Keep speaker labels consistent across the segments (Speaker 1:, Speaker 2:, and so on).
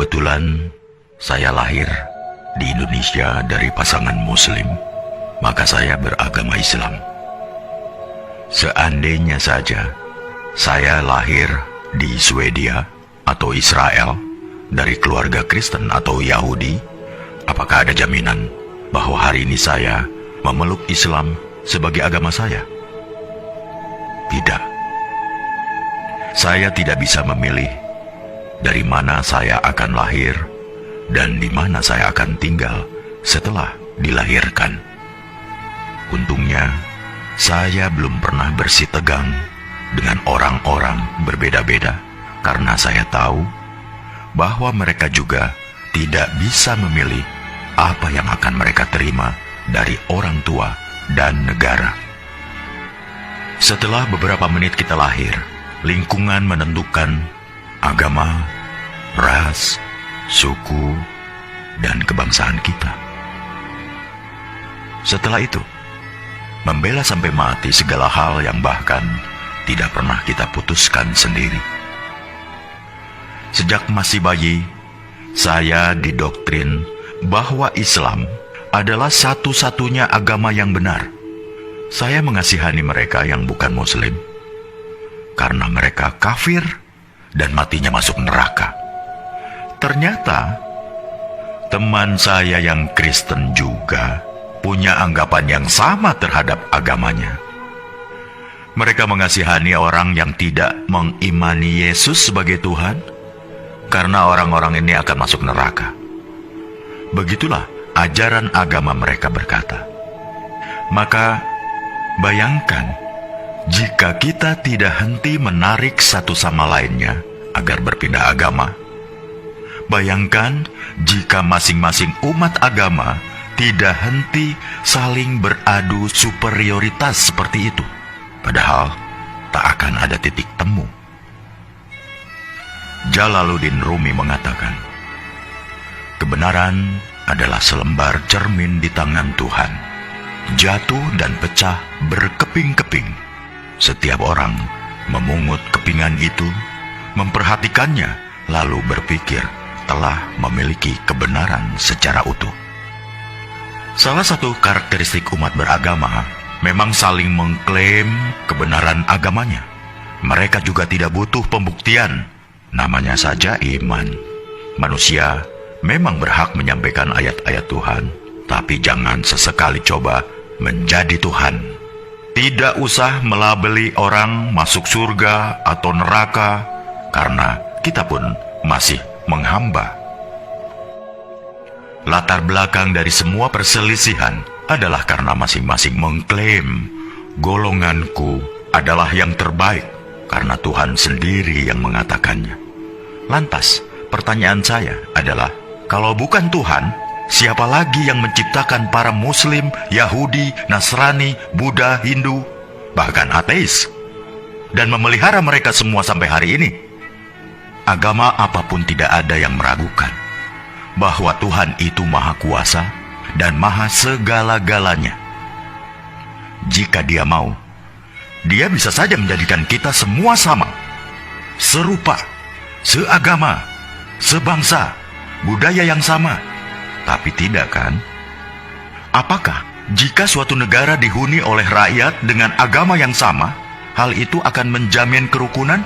Speaker 1: Kebetulan saya lahir di Indonesia dari pasangan Muslim, maka saya beragama Islam. Seandainya saja saya lahir di Swedia atau Israel dari keluarga Kristen atau Yahudi, apakah ada jaminan bahwa hari ini saya memeluk Islam sebagai agama saya? Tidak. Saya tidak bisa memilih dari mana saya akan lahir dan di mana saya akan tinggal setelah dilahirkan. Untungnya, saya belum pernah bersitegang dengan orang-orang berbeda-beda karena saya tahu bahwa mereka juga tidak bisa memilih apa yang akan mereka terima dari orang tua dan negara. Setelah beberapa menit kita lahir, lingkungan menentukan agama, ras, suku, dan kebangsaan kita. Setelah itu, membela sampai mati segala hal yang bahkan tidak pernah kita putuskan sendiri. Sejak masih bayi, saya didoktrin bahwa Islam adalah satu-satunya agama yang benar. Saya mengasihani mereka yang bukan Muslim, karena mereka kafir dan matinya masuk neraka. Ternyata, teman saya yang Kristen juga punya anggapan yang sama terhadap agamanya. Mereka mengasihani orang yang tidak mengimani Yesus sebagai Tuhan, karena orang-orang ini akan masuk neraka. Begitulah ajaran agama mereka berkata. Maka, bayangkan, jika kita tidak henti menarik satu sama lainnya agar berpindah agama. Bayangkan jika masing-masing umat agama tidak henti saling beradu superioritas seperti itu. Padahal tak akan ada titik temu. Jalaluddin Rumi mengatakan, kebenaran adalah selembar cermin di tangan Tuhan. Jatuh dan pecah berkeping-keping. Setiap orang memungut kepingan itu, memperhatikannya, lalu berpikir telah memiliki kebenaran secara utuh. Salah satu karakteristik umat beragama memang saling mengklaim kebenaran agamanya. Mereka juga tidak butuh pembuktian, namanya saja iman. Manusia memang berhak menyampaikan ayat-ayat Tuhan, tapi jangan sesekali coba menjadi Tuhan. Tidak usah melabeli orang masuk surga atau neraka, karena kita pun masih menghamba. Latar belakang dari semua perselisihan adalah karena masing-masing mengklaim golonganku adalah yang terbaik, karena Tuhan sendiri yang mengatakannya. Lantas, pertanyaan saya adalah, kalau bukan Tuhan, siapa lagi yang menciptakan para Muslim, Yahudi, Nasrani, Buddha, Hindu, bahkan ateis, dan memelihara mereka semua sampai hari ini? Agama apapun tidak ada yang meragukan bahwa Tuhan itu Maha Kuasa dan Maha Segala-galanya. Jika Dia mau, Dia bisa saja menjadikan kita semua sama, serupa, seagama, sebangsa, budaya yang sama. Tapi tidak kan? Apakah jika suatu negara dihuni oleh rakyat dengan agama yang sama, hal itu akan menjamin kerukunan?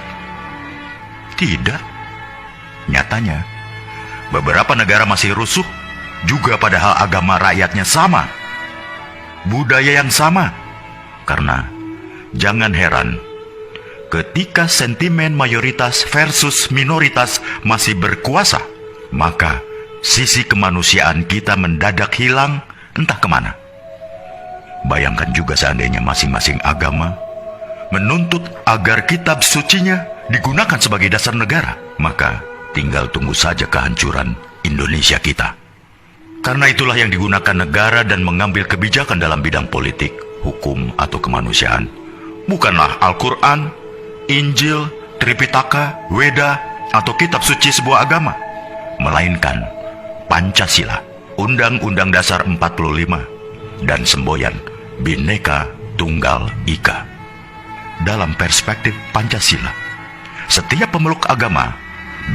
Speaker 1: Tidak. Nyatanya, beberapa negara masih rusuh, juga padahal agama rakyatnya sama, budaya yang sama. Karena, jangan heran, ketika sentimen mayoritas versus minoritas masih berkuasa, maka sisi kemanusiaan kita mendadak hilang entah kemana. Bayangkan juga seandainya masing-masing agama menuntut agar kitab sucinya digunakan sebagai dasar negara, maka tinggal tunggu saja kehancuran Indonesia kita. Karena itulah yang digunakan negara dan mengambil kebijakan dalam bidang politik, hukum, atau kemanusiaan. Bukanlah Al-Quran, Injil, Tripitaka, Weda, atau kitab suci sebuah agama, melainkan Pancasila, Undang-Undang Dasar 45, dan semboyan Bhinneka Tunggal Ika. Dalam perspektif Pancasila, setiap pemeluk agama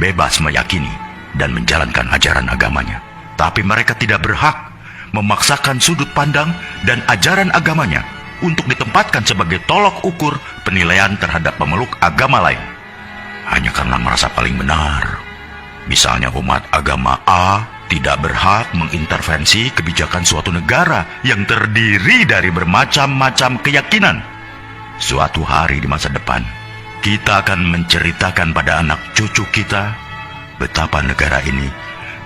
Speaker 1: bebas meyakini dan menjalankan ajaran agamanya. Tapi mereka tidak berhak memaksakan sudut pandang dan ajaran agamanya untuk ditempatkan sebagai tolok ukur penilaian terhadap pemeluk agama lain. Hanya karena merasa paling benar. Misalnya umat agama A tidak berhak mengintervensi kebijakan suatu negara yang terdiri dari bermacam-macam keyakinan. Suatu hari di masa depan, kita akan menceritakan pada anak cucu kita betapa negara ini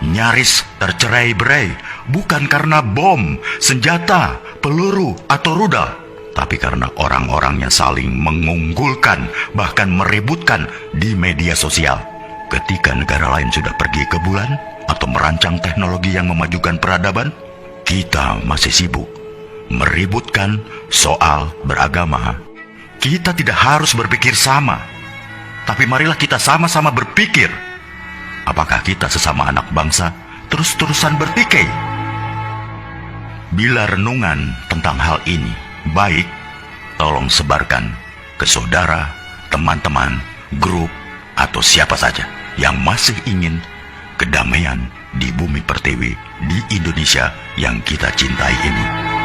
Speaker 1: nyaris tercerai-berai bukan karena bom, senjata, peluru, atau rudal, tapi karena orang-orang yang saling mengunggulkan, bahkan meributkan di media sosial. Ketika negara lain sudah pergi ke bulan atau merancang teknologi yang memajukan peradaban, kita masih sibuk meributkan soal beragama. Kita tidak harus berpikir sama, tapi marilah kita sama-sama berpikir. Apakah kita sesama anak bangsa terus-terusan bertikai? Bila renungan tentang hal ini baik, tolong sebarkan ke saudara, teman-teman, grup, atau siapa saja yang masih ingin kedamaian di bumi pertiwi di Indonesia yang kita cintai ini.